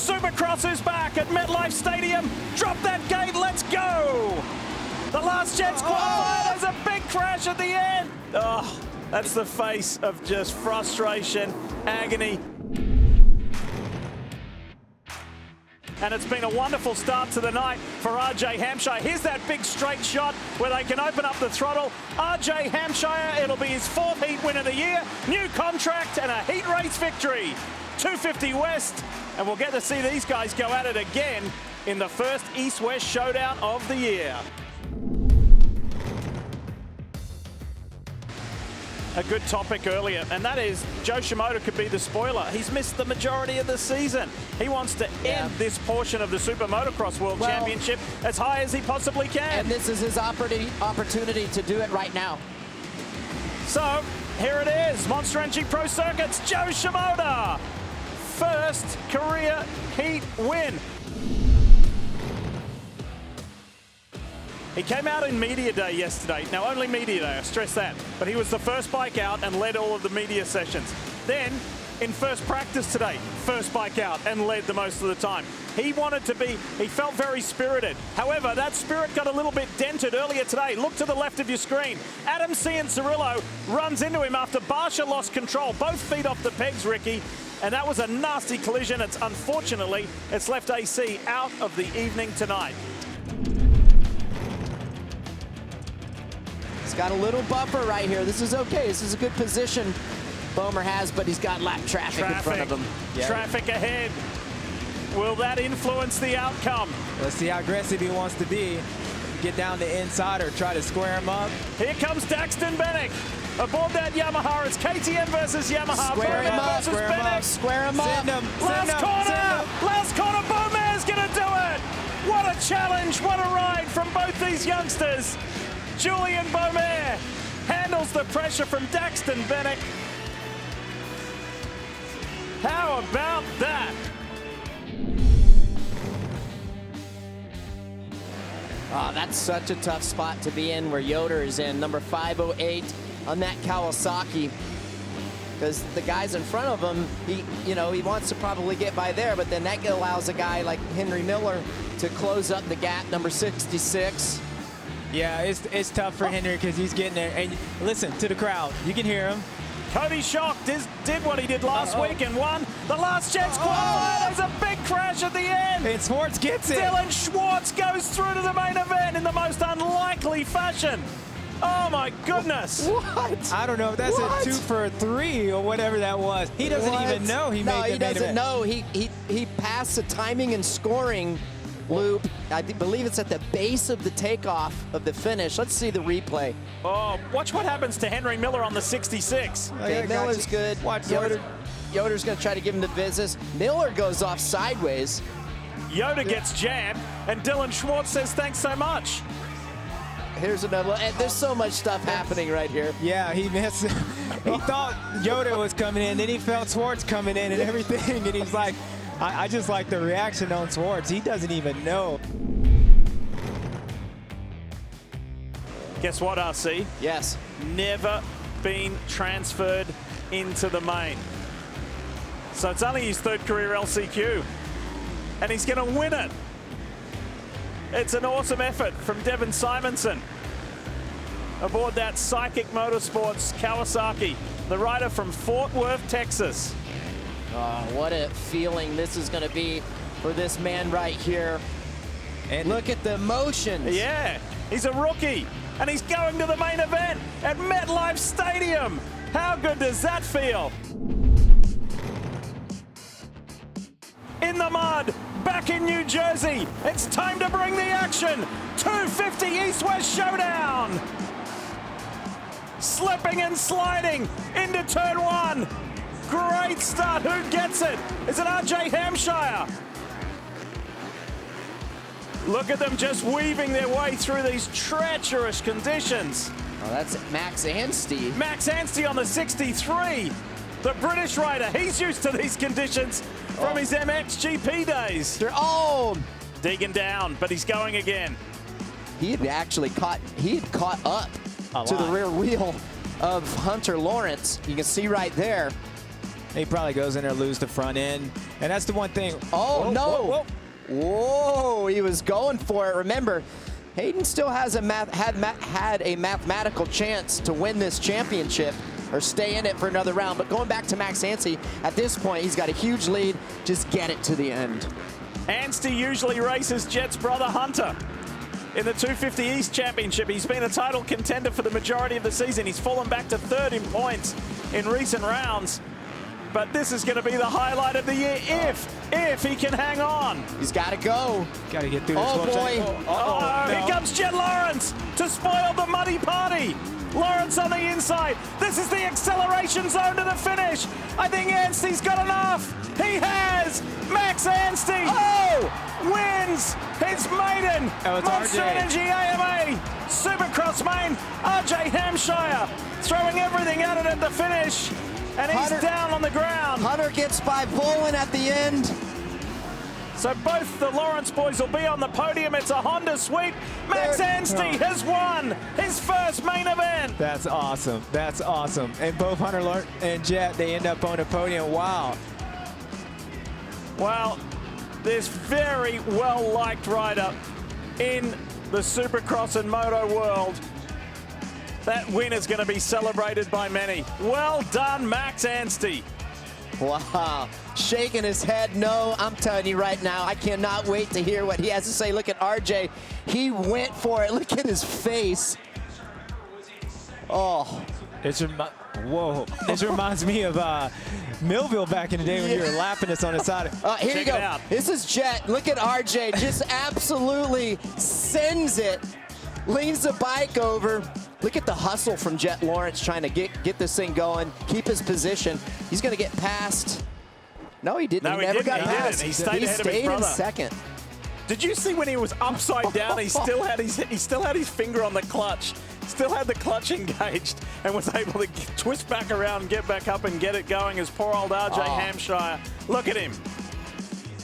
Supercross is back at MetLife Stadium. Drop that gate, let's go! The last chance qualifier, there's a big crash at the end. Oh, that's the face of just frustration, agony. And it's been a wonderful start to the night for RJ Hampshire. Here's that big straight shot where they can open up the throttle. RJ Hampshire, it'll be his 4th heat win of the year, new contract and a heat race victory. 250 West, and we'll get to see these guys go at it again in the first East-West showdown of the year. A good topic earlier, and that is Joe Shimoda could be the spoiler. He's missed the majority of the season. He wants to end this portion of the Super Motocross World Championship as high as he possibly can. And this is his opportunity to do it right now. So, here it is, Monster Energy Pro Circuits, Joe Shimoda. First career heat win. He came out in media day yesterday. Now, only media day, I stress that. But he was the first bike out and led all of the media sessions. Then, in first practice today, first bike out and led the most of the time. He felt very spirited. However, that spirit got a little bit dented earlier today. Look to the left of your screen. Adam Cianciarulo runs into him after Barsha lost control. Both feet off the pegs, Ricky. And that was a nasty collision. Unfortunately, it's left AC out of the evening tonight. He's got a little buffer right here. This is okay. This is a good position Bomer has, but he's got lap traffic in front of him. Yeah. Traffic ahead. Will that influence the outcome? Let's see how aggressive he wants to be. Get down the inside or try to square him up. Here comes Daxton Bennick. Aboard that Yamaha, it's KTM versus Yamaha. Square him up, square him up. Last corner, Beaumair's gonna do it. What a challenge, what a ride from both these youngsters. Julian Beaumair handles the pressure from Daxton Bennick. How about that? Oh, that's such a tough spot to be in where Yoder is in, number 508 on that Kawasaki. Because the guys in front of him, he wants to probably get by there, but then that allows a guy like Henry Miller to close up the gap, number 66. Yeah, it's tough for Henry because he's getting there. And listen to the crowd. You can hear him. Cody Schock did what he did last week and won the last chance qualifier. There's a big crash at the end. And Schwartz gets it. Dylan Schwartz goes through to the main event in the most unlikely fashion. Oh my goodness. What? I don't know if that's a 2 for 3 or whatever that was. He doesn't even know he made the main event. No, he doesn't know. He passed the timing and scoring loop. I believe it's at the base of the takeoff of the finish. Let's see the replay. Oh, watch what happens to Henry Miller on the 66. Okay, Miller's good. Watch Yoder's going to try to give him the business. Miller goes off sideways. Yoder gets jammed, and Dylan Schwartz says thanks so much. Here's another one. And there's so much stuff happening right here. Yeah, he missed. He thought Yoder was coming in, then he felt Schwartz coming in and everything, and he's like, I just like the reaction on Schwartz. He doesn't even know. Guess what, RC? Yes. Never been transferred into the main. So it's only his 3rd career LCQ. And he's going to win it. It's an awesome effort from Devin Simonson aboard that Psychic Motorsports Kawasaki, the rider from Fort Worth, Texas. Oh, what a feeling this is going to be for this man right here. And look at the emotions. Yeah, he's a rookie, and he's going to the main event at MetLife Stadium. How good does that feel? In the mud, back in New Jersey, it's time to bring the action. 250 East-West showdown. Slipping and sliding into turn 1. Great start. Who gets it? Is it RJ Hampshire? Look at them just weaving their way through these treacherous conditions. Oh, that's Max Anstey. Max Anstey on the 63. The British rider. He's used to these conditions from his MXGP days. Oh! Digging down, but he's going again. He had caught up to the rear wheel of Hunter Lawrence. You can see right there. He probably goes in there, lose the front end. And that's the one thing. Oh, no. Whoa, whoa. Whoa, he was going for it. Remember, Hayden still has had a mathematical chance to win this championship or stay in it for another round. But going back to Max Anstie, at this point, he's got a huge lead. Just get it to the end. Anstie usually races Jet's brother Hunter. In the 250 East Championship, he's been a title contender for the majority of the season. He's fallen back to third in points in recent rounds. But this is going to be the highlight of the year if he can hang on. He's got to go. Got to get through this. Oh, boy. No. Here comes Jet Lawrence to spoil the muddy party. Lawrence on the inside. This is the acceleration zone to the finish. I think Anstie's got enough. He has. Max Anstie wins his maiden Monster Energy AMA Supercross main. RJ Hampshire throwing everything at it at the finish. And he's down on the ground. Hunter gets by Bolin at the end. So both the Lawrence boys will be on the podium. It's a Honda sweep. Max Anstie has won his first main event. That's awesome. That's awesome. And both Hunter and Jet, they end up on the podium. Wow. Well, this very well-liked rider in the Supercross and Moto world. That win is going to be celebrated by many. Well done, Max Anstie. Wow, shaking his head no. I'm telling you right now, I cannot wait to hear what he has to say. Look at RJ. He went for it. Look at his face. Oh. Whoa. This reminds me of Millville back in the day when you were lapping us on the side. Here you go. This is Jet. Look at RJ. Just absolutely sends it. Leans the bike over. Look at the hustle from Jet Lawrence trying to get this thing going, keep his position. He's going to get past. No, he didn't. No, he never got past. He stayed ahead of his brother. In second. Did you see when he was upside down? He still had his finger on the clutch, still had the clutch engaged, and was able to twist back around and get back up and get it going. As poor old RJ Hampshire. Look at him.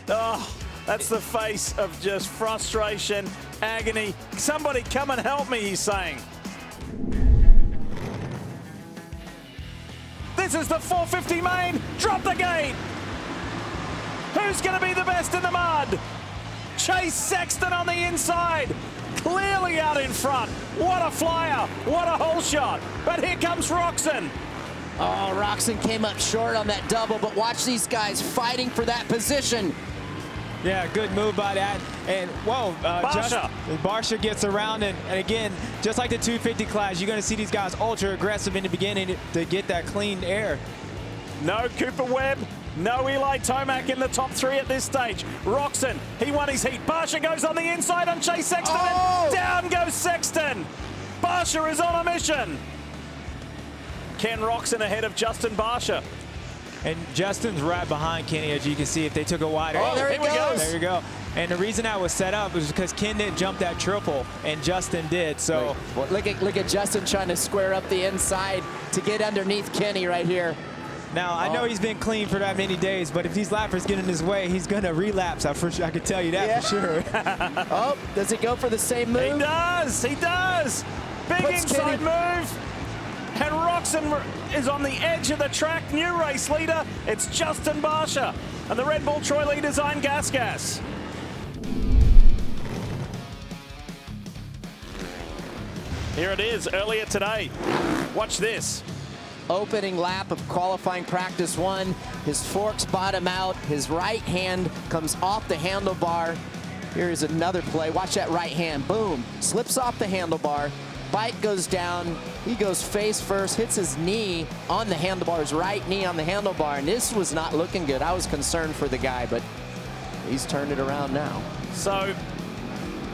Oh, that's the face of just frustration, agony. Somebody come and help me, he's saying. This is the 450 main. Drop the gate. Who's going to be the best in the mud? Chase Sexton on the inside. Clearly out in front. What a flyer. What a hole shot. But here comes Roxon. Oh, Roxon came up short on that double, but watch these guys fighting for that position. Yeah, good move by that. And, whoa, Barsha gets around, and again, just like the 250 class, you're going to see these guys ultra aggressive in the beginning to get that clean air. No Cooper Webb, no Eli Tomac in the top three at this stage. Roxon, he won his heat. Barsha goes on the inside on Chase Sexton, and down goes Sexton. Barsha is on a mission. Ken Roxon ahead of Justin Barsha. And Justin's right behind Kenny, as you can see, if they took a wider. Oh, there he goes. There you go. And the reason that was set up was because Ken didn't jump that triple, and Justin did. So well, look at Justin trying to square up the inside to get underneath Kenny right here. Now, I know he's been clean for that many days, but if these lappers get in his way, he's going to relapse. I can tell you that for sure. Oh, does he go for the same move? He does. He does. Big inside move. And Roxon is on the edge of the track. New race leader, it's Justin Barsha. And the Red Bull Troy Lee Design Gas. Here it is, earlier today. Watch this. Opening lap of qualifying practice one. His forks bottom out. His right hand comes off the handlebar. Here's another play. Watch that right hand. Boom. Slips off the handlebar. Bike goes down. He goes face first, hits his knee on the handlebar, his right knee on the handlebar, and this was not looking good. I was concerned for the guy, but he's turned it around now. So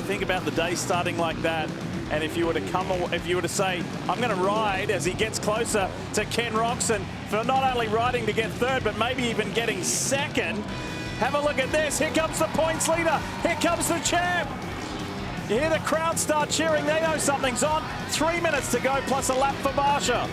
think about the day starting like that, and if you were to say, I'm going to ride as he gets closer to Ken Roxon for not only riding to get third, but maybe even getting second. Have a look at this. Here comes the points leader. Here comes the champ. You hear the crowd start cheering. They know something's on. 3 minutes to go, plus a lap for Barsha.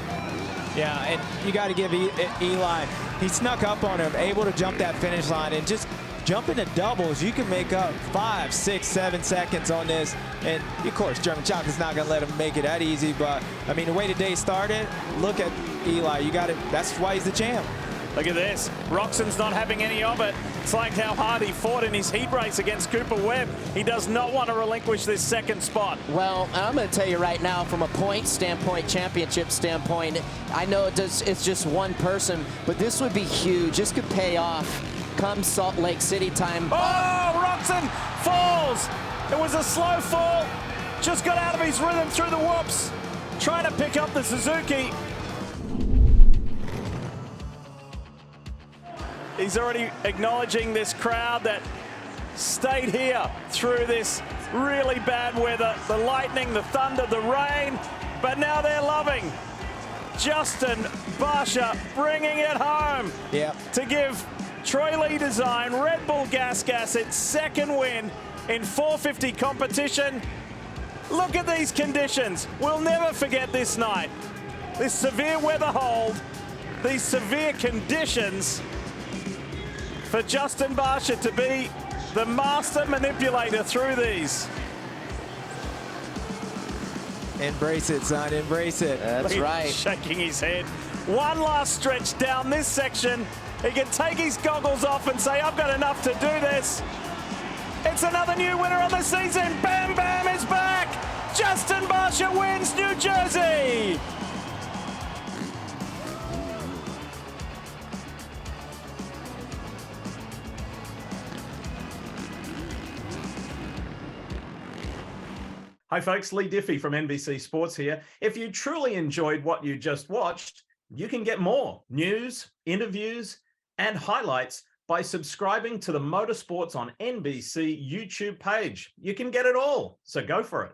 Yeah, and you got to give Eli. He snuck up on him, able to jump that finish line, and just jump into doubles. You can make up 5, 6, 7 seconds on this. And of course, German Chocolate's not going to let him make it that easy. But I mean, the way the day started, look at Eli. You got it. That's why he's the champ. Look at this. Roxon's not having any of it. It's like how hard he fought in his heat race against Cooper Webb. He does not want to relinquish this second spot. Well, I'm going to tell you right now, from a point standpoint, championship standpoint, I know it's just one person, but this would be huge. This could pay off come Salt Lake City time. Oh, Roxon falls. It was a slow fall. Just got out of his rhythm through the whoops. Trying to pick up the Suzuki. He's already acknowledging this crowd that stayed here through this really bad weather, the lightning, the thunder, the rain, but now they're loving Justin Barsha bringing it home to give Troy Lee Design Red Bull Gas its second win in 450 competition. Look at these conditions. We'll never forget this night. This severe weather hold, these severe conditions, for Justin Barsha to be the master manipulator through these. Embrace it, son, embrace it. That's right. Shaking his head. One last stretch down this section. He can take his goggles off and say, I've got enough to do this. It's another new winner of the season. Bam Bam is back. Justin Barsha wins New Jersey. Hi folks, Lee Diffie from NBC Sports here. If you truly enjoyed what you just watched, you can get more news, interviews, and highlights by subscribing to the Motorsports on NBC YouTube page. You can get it all, so go for it.